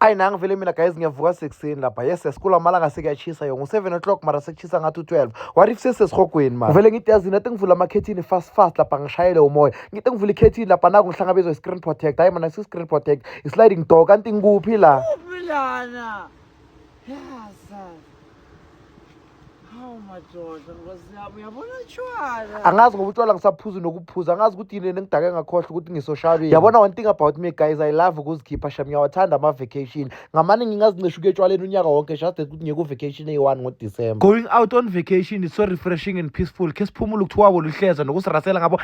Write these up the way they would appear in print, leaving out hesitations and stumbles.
Ayi nanga vele mina guys ngiyavuka sekuseni lapha. Yes esikole amalanga sekuyachisa yo ngo7 o'clock mara sekuchisa ngathi u12. What if sesesihogweni man? Vele ngithi yazi nathi ngivula amakhethini fast lapha ngishayele umoya. Ngithi ngivula ikhethini lapha naku ngihlangabezwe screen protect. Hayi mana screen protect. Sliding door kanti ngikuphi la? Lana. Yes. How much uyabona utshwala. Angazi ngoba utshwala ngisaphuza nokuphuza. Angazi ukuthi yini engidake ngakhohle ukuthi ngisoshalwe. Yabona one thing about me guys, I love ukuzikhipha shami. Ngiyawathanda ama vacation. Ngamani ngingazincisha uketshwaleni unyaka wonke just ukuthi ngeke vacation eyi1 ngoDecember. Going out on vacation is so refreshing and peaceful. Ke siphumula ukuthiwa boluhleza nokusirasela ngabo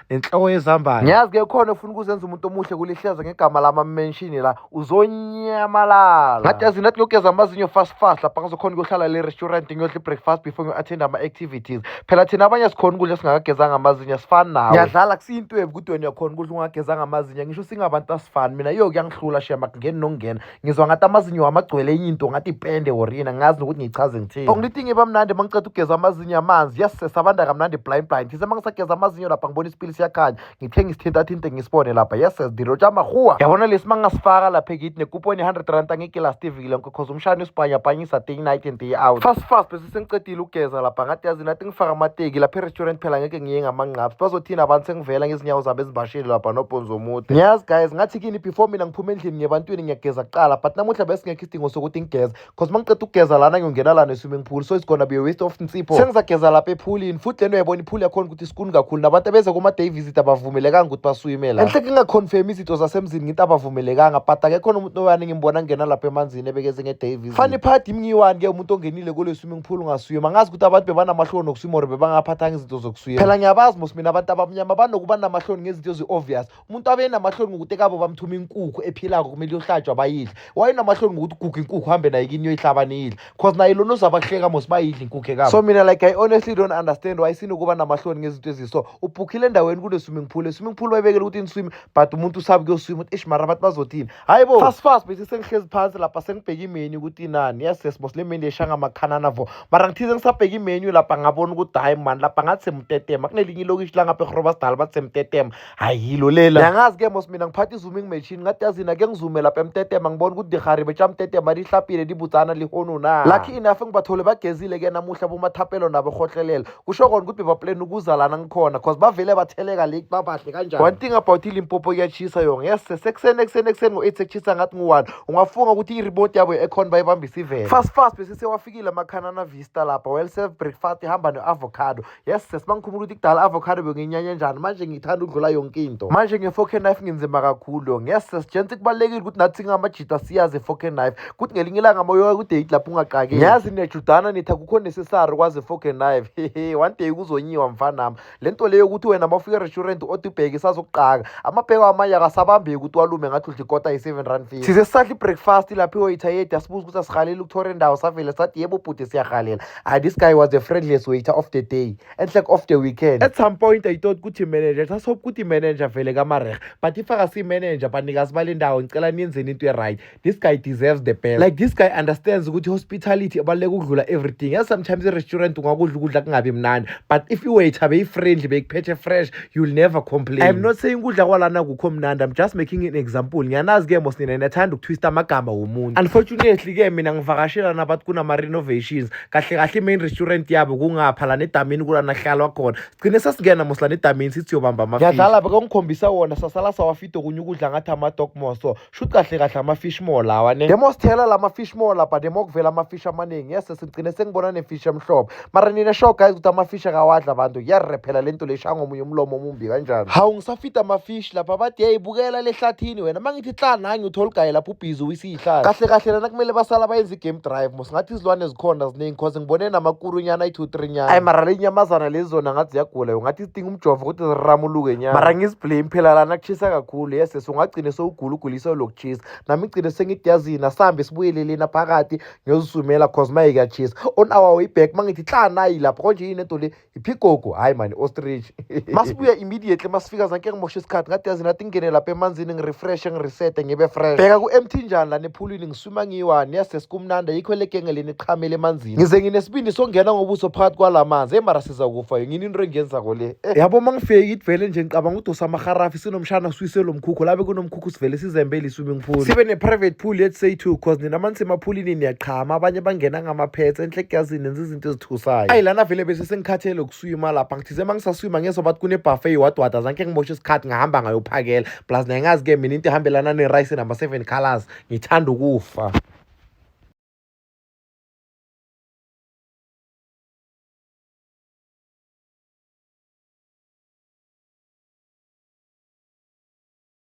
nenhloko yezambane. Ngiyazi ke khona ufuna ukuzenza umuntu omuhle kulihleza ngegama lama mention la uzonyamalala. Ngathi yazi nathi lokugeza amazinyo fast lapha ngizokhona ukuhlala le restaurant ngiyodla breakfast before ngi-attend ama activities. Phela thina abanye sikhona ukudla singakagezanga amazinyo sifana nawe. Ngiyadlala kusiyinto ukuthi wena uyakhona ukudla ungagezanga amazinyo. Ngisho singabantu asifani mina kuyangihlula shema ngene nongena. Ngizwa ngathi amazinyo amagcwele enye into ngathi ipende worina ngazi ukuthi ngichaze ngithini. Onglithi ngiba mnandi mangicela ukugeza amazinyo amanzi yasesabanda kamnandi blind. Thise mangisageza amazinyo lapha ngibona isipili siyakhanya. Ngithenga isithinta ngisibone lapha. Yes diro chamahuwa. Yabona lesi mangasifaka lapha ekithi nekuponi 100 rand ngekilast ivile because umshana usibhanyabhanyisa day night and day out. Fast bese sengicedile ukugeza lapha ngathi yazi nathi ngifaka amateki lapha e-restaurant phela ngeke ngiye ngamanqaphi. Bazothina abantu sengivela ngezинyawo zabo ezibashile lapha nobhonzo mude. Ngiyazi guys ngathi kini before mina ngiphuma endlini ngebantwini ngiyageza kuqala but namuhla bese ngeke isidingo sokuthi ngigeze because mangiceda ukugeza lana ngiyongena lana e-swimming pool so it's gonna be a waste of insipho. Sengizageza lapha epoolini futhi lento uyabona ipool yakhona ukuthi isikuni kakhulu nabantu beze kuma day visit abavumelekanga ukuthi baswimela. Enhle ngingaconfirm izinto zasemzini ngithi abavumelekanga but ake khona umuntu owani ngibona ngena lapha emanzini ebekeze nge-day visit. Funny part imngiwani ke umuntu ongenile kule swimming pool ungaswima ngazi ukuthi abantu bebanamahloni okuswima or bebangaphathanga izinto zokuswima. Phela ngiyabazi mos mina abantu abamnyama banokuba namahloni ngezinto ezi-obvious. Umuntu abenamahloni ngokuthi ekabo bamthuma inkukhu ephilako kumele yohlatshwa bayidle. Wayenamahloni ngokuthi gugu inkukhu hambe nayo kini yoyihlaba niyidle because nayo lona uzabahleka mos bayidle inkukhu ekabo. So mina like I honestly don't understand why sinokuba namahloni ngezinto eziso. Ubhukhile endaweni kule swimming pool. Swimming pool bayibekela ukuthi niswim but umuntu usabe kuyoswima ukuthi ish mara abantu bazothini. Hayibo fast bese sengihlezi phansi lapha sengibheka imenu ukuthi nani. Yes mos le menu eshanga makhanana vo. Mara ngithize ngisabheka imenu lapha ngabona ukuthi hayi man lapha ngathi semtetema kunelinye ilokishi la ngapha eGroblersdal bathi semtetema. Hayilo lela. Ngiyangazi ke mos mina ngiphatha zooming machine ngathi yazina ke ngizume lapha emtetema ngibona ukuthi dihari bechamtetema lihlapile libutsana lihono na. Lucky enough ngibathole bagezile ke namuhla bomathapelo nabo khohlelela. Kusho kona ukuthi bebaplan ukuza lana ngikhona because bavele batheleka late babahle kanjani. One thing about iLimpopo kuyachisa yona. Yes sekusene ngo8 sekuchisa ngathi ngu1. Ungafunga ukuthi iremote yabo ekhona bayibambisa ivele. Fast bese sewafikile amakhanana Vista lapha well served breakfast ihamba neavocado. Yes sesibangikhumula ukuthi kudala avocado benginyanya njani manje ngithanda ukudlula yonke into. Manje ngefork knife nginzima kakhulu. Yes sesijentse kubalekile ukuthi nathi ngamajita siyazi fork knife kuthi ngelinye ilanga moyo kudate lapha ungaqaki. Yazi nejudana nithi akukho necessary kwaze fork knife. One day kuzonyiwa mfanami. Lento leyo ukuthi wena mawufika restaurant othi ubheke isazokuqaka. Amabheko amanye akasabambi ukuthi walume ngathi udla ikota yi7 rand fee. Size sadla breakfast lapha ewaiter yethu asibuza ukuthi asihalela ukuthora indawo savele sathi yebo bhuti siyahalela. This guy was the friendliest waiter of the day and like of the weekend. At some point I thought ukuthi manager sasihope ukuthi manager vele kamareg but if akasi manager banikazi balendawo ngicela niyenzeni into right. This guy deserves the best. Like this guy understands ukuthi hospitality abaleka ukudlula everything. Yes sometimes restaurant ungakudla ukudla kungabi mnandi but if you waiter be friendly bekuphethe fresh you'll never complain. I'm not saying ukudla kwalana kukho mnandi. I'm just making an example. Ngiyanazi ke mos nina nathanda ukutwista amagama womuntu. Unfortunately ke mina ngivakashela nabathi kuna renovations kahle main restaurant yabo kungapha la nedamini kula nahlala khona. Sigcine sasingena mos la nedamini sithi yobamba amafish. Ngiyadlala bekongikhombisa wona sasala sawafito kunye ukudla ngathi ama-dog moso. Shoot kahle ama-fish mall lawa ne. Demo sithela la ma-fish mall lapha demo kuvela ama-fish amaningi. Yes sigcine sengibona ne-fish emhlophe. Mara nina show guys ukuthi ama-fish akawadla abantu. Yarephela lento leshanga omunye umlomo omumbi kanjani. Hawu ngisafita ama-fish lapha bathi hey bukela lehlathini wena mangithi hla nangi uthola guy lapha ubhizi uyisihlala. Kahle lana kumele basala bayenza game drive mos ngathi izilwane zikhona ziningi because ngibone namakurunyana ayi2-3 nyana. Ayi mara le nyamazana lezi zona ngathi ziyagula ngathi sidinga umjovo ukuthi ziramuluke nyana. Mara ngiziblame phela lana kuchisa kakhulu. Yes ungagcine sowugula lokuchisa. Nami ngicine sengithi yazina sambe sibuyele lena phakathi ngiyozisumela because maye kuyachisa. On our way back mangithi hla nayi lapha konje yini into le iphikoko hayi man ostrich. masibuya immediately masifika zanke ngimosha isikhathi ngathi yazi nathi ngene lapha emanzini ngirefresh ngiresete ngibe fresh bheka ku-empty njani lana ephulwini ngiswima ngiyi-1 yase kumnanda yikho le genge iqhamele emanzini ngize nginesibindi songena ngobuso phakathi kwalamanzi mara siza kufa ngini into engiyenzako le yabo mangifeki ivele nje ngicabanga udosa amaharafi sinomshana swiselo mkhukhu labe kunomkhukhu sivele sizembele i-swimming pool sibe ne-private pool let's say too cause nina manzi emaphulini niyaqhama abanye bangena ngamaphets enhle kuyazini nenza izinto ezithusayo ayi lana vele bese sengikhathele ukuswima lapha ngithize mangisaswima ngezo bathi kune-buffet wadwada zanke ngimosha isikhathi ngahamba ngayophakela plus nayengazi-ke mina into ehambelana ne-rice nama-7 colors ngithanda ukufa